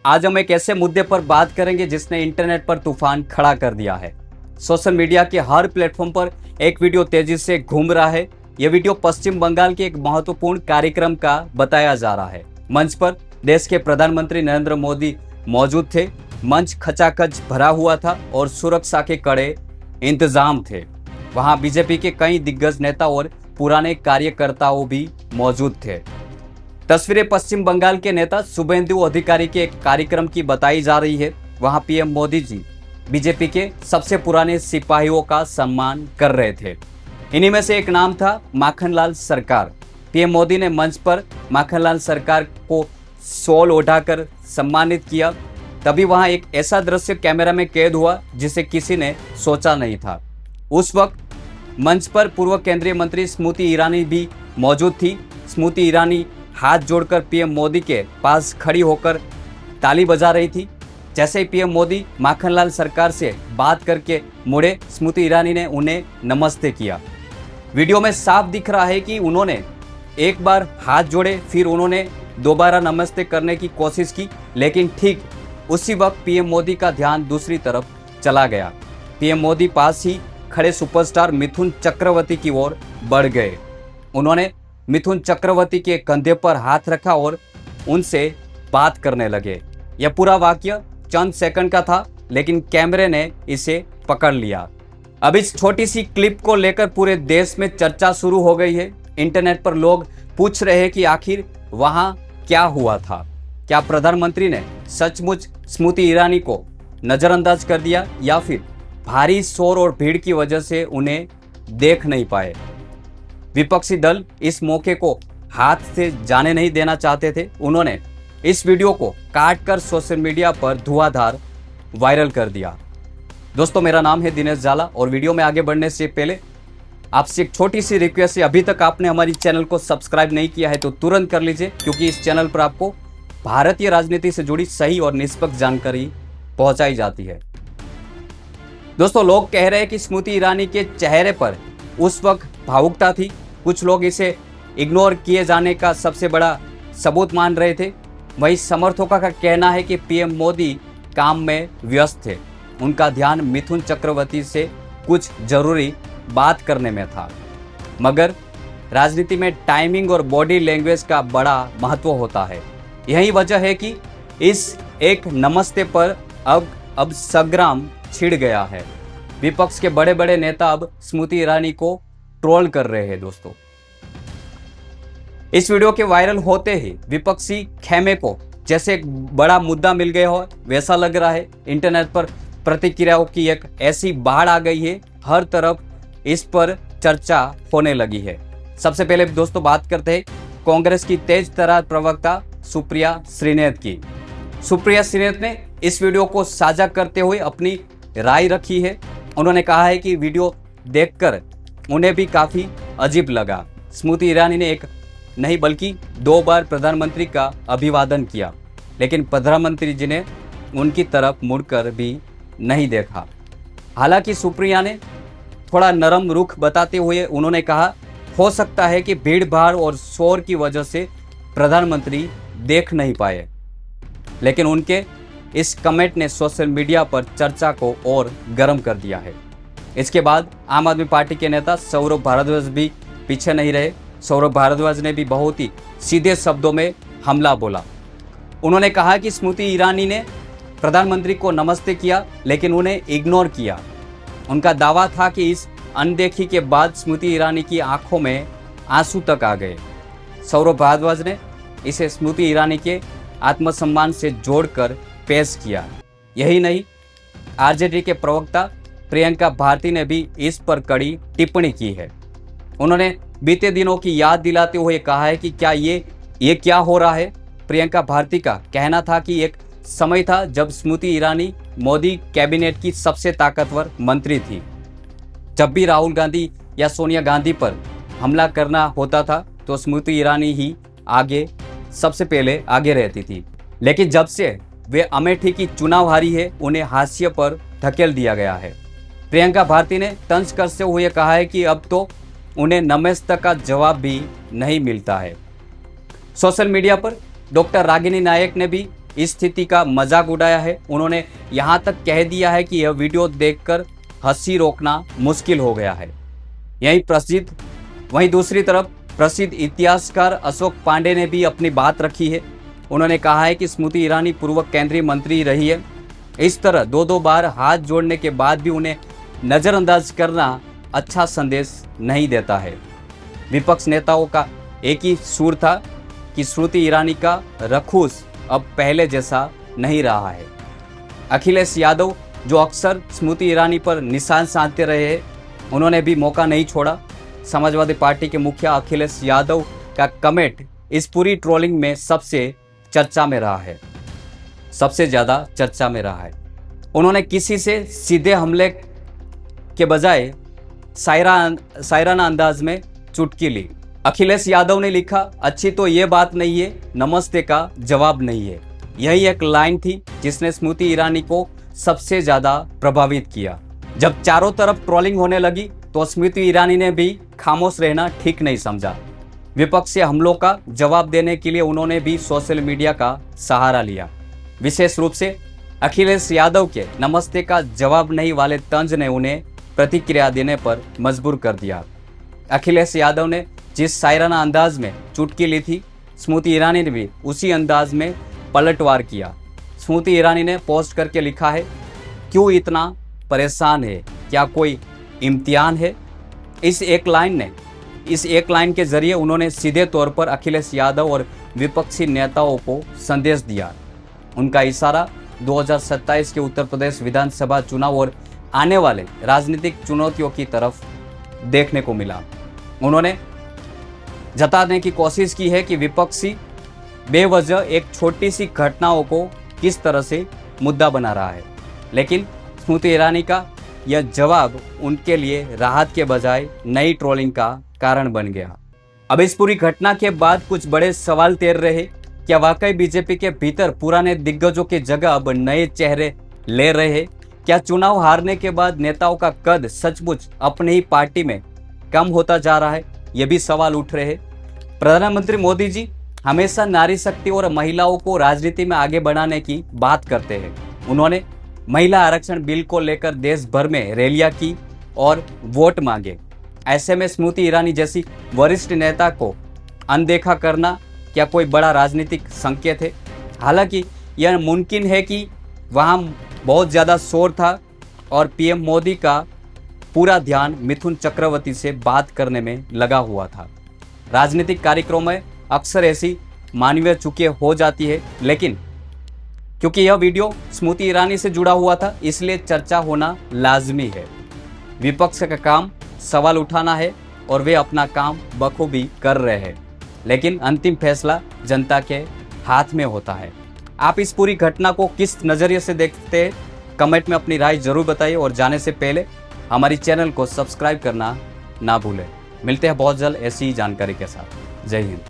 आज हम एक ऐसे मुद्दे पर बात करेंगे जिसने इंटरनेट पर तूफान खड़ा कर दिया है। सोशल मीडिया के हर प्लेटफॉर्म पर एक वीडियो तेजी से घूम रहा है। यह वीडियो पश्चिम बंगाल के एक महत्वपूर्ण कार्यक्रम का बताया जा रहा है। मंच पर देश के प्रधानमंत्री नरेंद्र मोदी मौजूद थे। मंच खचाखच भरा हुआ था और सुरक्षा के कड़े इंतजाम थे। वहां बीजेपी के कई दिग्गज नेता और पुराने कार्यकर्ताओं भी मौजूद थे। तस्वीरें पश्चिम बंगाल के नेता शुभेंदु अधिकारी के एक कार्यक्रम की बताई जा रही है। वहां पीएम मोदी जी बीजेपी के सबसे पुराने सिपाहियों का सम्मान कर रहे थे। इन्हीं में से एक नाम था माखनलाल सरकार। पीएम मोदी ने मंच पर माखनलाल सरकार को शॉल ओढ़ाकर सम्मानित किया। तभी वहां एक ऐसा दृश्य कैमरा में कैद हुआ जिसे किसी ने सोचा नहीं था। उस वक्त मंच पर पूर्व केंद्रीय मंत्री स्मृति ईरानी भी मौजूद थी। स्मृति ईरानी हाथ जोड़कर पीएम मोदी के पास खड़ी होकर ताली बजा रही थी। जैसे ही पीएम मोदी माखनलाल सरकार से बात करके मुड़े, स्मृति ईरानी ने उन्हें नमस्ते किया। वीडियो में साफ दिख रहा है कि उन्होंने एक बार हाथ जोड़े, फिर उन्होंने दोबारा नमस्ते करने की कोशिश की, लेकिन ठीक उसी वक्त पीएम मोदी का ध्यान दूसरी तरफ चला गया। पीएम मोदी पास ही खड़े सुपरस्टार मिथुन चक्रवर्ती की ओर बढ़ गए। उन्होंने मिथुन चक्रवर्ती के कंधे पर हाथ रखा और उनसे बात करने लगे। यह पूरा वाक्य चंद सेकंड का था, लेकिन कैमरे ने इसे पकड़ लिया। अब इस छोटी सी क्लिप को लेकर पूरे देश में चर्चा शुरू हो गई है। इंटरनेट पर लोग पूछ रहे हैं कि आखिर वहां क्या हुआ था। क्या प्रधानमंत्री ने सचमुच स्मृति ईरानी को नजरअंदाज कर दिया या फिर भारी शोर और भीड़ की वजह से उन्हें देख नहीं पाए। विपक्षी दल इस मौके को हाथ से जाने नहीं देना चाहते थे। उन्होंने इस वीडियो को काटकर सोशल मीडिया पर धुआंधार वायरल कर दिया। दोस्तों, मेरा नाम है दिनेश जाला और वीडियो में आगे बढ़ने से पहले आपसे एक छोटी सी रिक्वेस्ट है। अभी तक आपने हमारी चैनल को सब्सक्राइब नहीं किया है तो तुरंत कर लीजिए, क्योंकि इस चैनल पर आपको भारतीय राजनीति से जुड़ी सही और निष्पक्ष जानकारी पहुंचाई जाती है। दोस्तों, लोग कह रहे हैं कि स्मृति ईरानी के चेहरे पर उस वक्त भावुकता थी। कुछ लोग इसे इग्नोर किए जाने का सबसे बड़ा सबूत मान रहे थे। वहीं समर्थकों का कहना है कि पीएम मोदी काम में व्यस्त थे। उनका ध्यान मिथुन चक्रवर्ती से कुछ जरूरी बात करने में था। मगर राजनीति में टाइमिंग और बॉडी लैंग्वेज का बड़ा महत्व होता है। यही वजह है कि इस एक नमस्ते पर अब संग्राम छिड़ गया है। विपक्ष के बड़े बड़े नेता अब स्मृति ईरानी को ट्रोल कर रहे हैं। दोस्तों, इस वीडियो के वायरल होते ही विपक्षी खेमे को जैसे एक बड़ा मुद्दा मिल गया हो वैसा लग रहा है। इंटरनेट पर प्रतिक्रियाओं की एक ऐसी बाढ़ आ गई है, हर तरफ इस पर चर्चा होने लगी है। सबसे पहले दोस्तों बात करते हैं कांग्रेस की तेज तर्रार प्रवक्ता सुप्रिया श्रीनेत की। सुप्रिया श्रीनेत ने इस वीडियो को साझा करते हुए अपनी राय रखी है। उन्होंने कहा है कि वीडियो देखकर उन्हें भी काफी अजीब लगा। स्मृति ईरानी ने एक नहीं बल्कि 2 बार प्रधानमंत्री का अभिवादन किया, लेकिन प्रधानमंत्री जी ने उनकी तरफ मुड़कर भी नहीं देखा। हालांकि सुप्रिया ने थोड़ा नरम रुख बताते हुए उन्होंने कहा, हो सकता है कि भीड़ भाड़ और शोर की वजह से प्रधानमंत्री देख नहीं पाए। लेकिन उनके इस कमेंट ने सोशल मीडिया पर चर्चा को और गर्म कर दिया है। इसके बाद आम आदमी पार्टी के नेता सौरभ भारद्वाज भी पीछे नहीं रहे। सौरभ भारद्वाज ने भी बहुत ही सीधे शब्दों में हमला बोला। उन्होंने कहा कि स्मृति ईरानी ने प्रधानमंत्री को नमस्ते किया, लेकिन उन्हें इग्नोर किया। उनका दावा था कि इस अनदेखी के बाद स्मृति ईरानी की आंखों में आंसू तक आ गए। सौरभ भारद्वाज ने इसे स्मृति ईरानी के आत्मसम्मान से जोड़कर पेश किया। यही नहीं, आरजेडी के प्रवक्ता प्रियंका भारती ने भी इस पर कड़ी टिप्पणी की है। उन्होंने बीते दिनों की याद दिलाते हुए कहा है कि क्या ये क्या हो रहा है। प्रियंका भारती का कहना था कि एक समय था जब स्मृति ईरानी मोदी कैबिनेट की सबसे ताकतवर मंत्री थी। जब भी राहुल गांधी या सोनिया गांधी पर हमला करना होता था तो स्मृति ईरानी ही सबसे पहले आगे रहती थी। लेकिन जब से वे अमेठी की चुनाव हारी है, उन्हें हाशिए पर धकेल दिया गया है। प्रियंका भारती ने तंज कसते हुए कहा है कि अब तो उन्हें नमस्ते का जवाब भी नहीं मिलता है। सोशल मीडिया पर डॉक्टर रागिनी नायक ने भी इस स्थिति का मजाक उड़ाया है। उन्होंने यहाँ तक कह दिया है कि यह वीडियो देखकर हंसी रोकना मुश्किल हो गया है। वहीं दूसरी तरफ प्रसिद्ध इतिहासकार अशोक पांडे ने भी अपनी बात रखी है। उन्होंने कहा है कि स्मृति ईरानी पूर्व केंद्रीय मंत्री रही है। इस तरह दो बार हाथ जोड़ने के बाद भी उन्हें नज़रअंदाज करना अच्छा संदेश नहीं देता है। विपक्ष नेताओं का एक ही सुर था कि स्मृति ईरानी का रखूस अब पहले जैसा नहीं रहा है। अखिलेश यादव, जो अक्सर स्मृति ईरानी पर निशान साधते रहे हैं, उन्होंने भी मौका नहीं छोड़ा। समाजवादी पार्टी के मुखिया अखिलेश यादव का कमेंट इस पूरी ट्रोलिंग में सबसे ज़्यादा चर्चा में रहा है। उन्होंने किसी से सीधे हमले के बजाय शायराना अंदाज में चुटकी ली। अखिलेश यादव ने लिखा, अच्छी तो ये बात नहीं है, नमस्ते का जवाब नहीं है। यही एक लाइन थी जिसने स्मृति ईरानी को सबसे ज़्यादा प्रभावित किया। जब चारों तरफ ट्रोलिंग होने लगी तो स्मृति ईरानी ने भी खामोश रहना ठीक नहीं समझा। विपक्ष से हमलों का जवाब देने के लिए उन्होंने भी सोशल मीडिया का सहारा लिया। विशेष रूप से अखिलेश यादव के नमस्ते का जवाब नहीं वाले तंज ने उन्हें प्रतिक्रिया देने पर मजबूर कर दिया। अखिलेश यादव ने जिस शायराना अंदाज में चुटकी ली थी, स्मृति ईरानी ने भी उसी अंदाज में पलटवार किया। स्मृति ईरानी ने पोस्ट करके लिखा है, क्यों इतना परेशान है, क्या कोई इम्तिहान है। इस एक लाइन के जरिए उन्होंने सीधे तौर पर अखिलेश यादव और विपक्षी नेताओं को संदेश दिया। उनका इशारा 2027 के उत्तर प्रदेश विधानसभा चुनाव और आने वाले राजनीतिक चुनौतियों की तरफ देखने को मिला। उन्होंने जताने की कोशिश की है कि विपक्षी बेवजह एक छोटी सी घटनाओं को किस तरह से मुद्दा बना रहा है, लेकिन स्मृति ईरानी का यह जवाब उनके लिए राहत के बजाय नई ट्रोलिंग का कारण बन गया। अब इस पूरी घटना के बाद कुछ बड़े सवाल तैर रहे। क्या वाकई बीजेपी के भीतर पुराने दिग्गजों की जगह अब नए चेहरे ले रहे हैं? क्या चुनाव हारने के बाद नेताओं का कद सचमुच अपनी ही पार्टी में कम होता जा रहा है? ये भी सवाल उठ रहे हैं। प्रधानमंत्री मोदी जी हमेशा नारी शक्ति और महिलाओं को राजनीति में आगे बढ़ाने की बात करते हैं। उन्होंने महिला आरक्षण बिल को लेकर देश भर में रैलियां की और वोट मांगे। ऐसे में स्मृति ईरानी जैसी वरिष्ठ नेता को अनदेखा करना क्या कोई बड़ा राजनीतिक संकेत है? हालांकि यह मुमकिन है कि वहां बहुत ज़्यादा शोर था और पीएम मोदी का पूरा ध्यान मिथुन चक्रवर्ती से बात करने में लगा हुआ था। राजनीतिक कार्यक्रमों में अक्सर ऐसी मानवीय चूकें हो जाती है, लेकिन क्योंकि यह वीडियो स्मृति ईरानी से जुड़ा हुआ था, इसलिए चर्चा होना लाजमी है। विपक्ष का काम सवाल उठाना है और वे अपना काम बखूबी कर रहे हैं, लेकिन अंतिम फैसला जनता के हाथ में होता है। आप इस पूरी घटना को किस नज़रिए से देखते हैं, कमेंट में अपनी राय जरूर बताइए और जाने से पहले हमारी चैनल को सब्सक्राइब करना ना भूलें। मिलते हैं बहुत जल्द ऐसी ही जानकारी के साथ। जय हिंद।